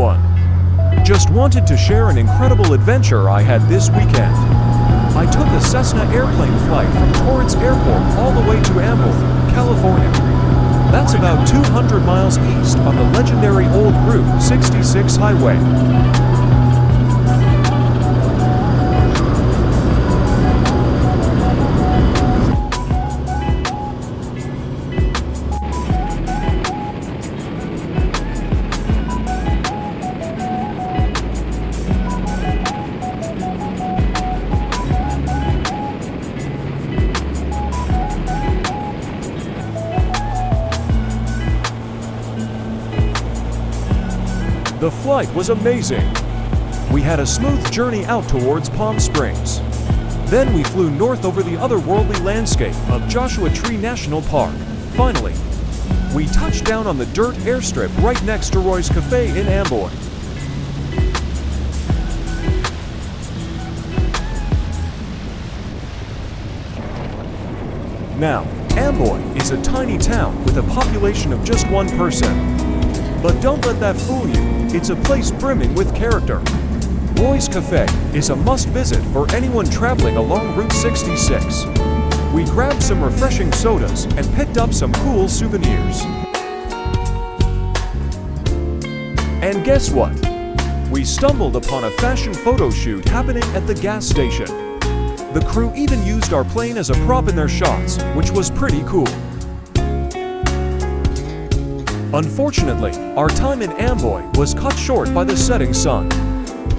everyone! Just wanted to share an incredible adventure I had this weekend. I took a Cessna airplane flight from Torrance Airport all the way to Amboy, California. That's about 200 miles east on the legendary old Route 66 highway. The flight was amazing. We had a smooth journey out towards Palm Springs. Then we flew north over the otherworldly landscape of Joshua Tree National Park. Finally, we touched down on the dirt airstrip right next to Roy's Cafe in Amboy. Now, Amboy is a tiny town with a population of just 1 person. But don't let that fool you. It's a place brimming with character. Roy's Cafe is a must-visit for anyone traveling along Route 66. We grabbed some refreshing sodas and picked up some cool souvenirs. And guess what? We stumbled upon a fashion photo shoot happening at the gas station. The crew even used our plane as a prop in their shots, which was pretty cool. Unfortunately, our time in Amboy was cut short by the setting sun.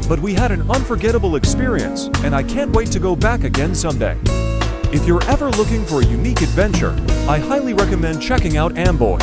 But we had an unforgettable experience, and I can't wait to go back again someday. If you're ever looking for a unique adventure, I highly recommend checking out Amboy.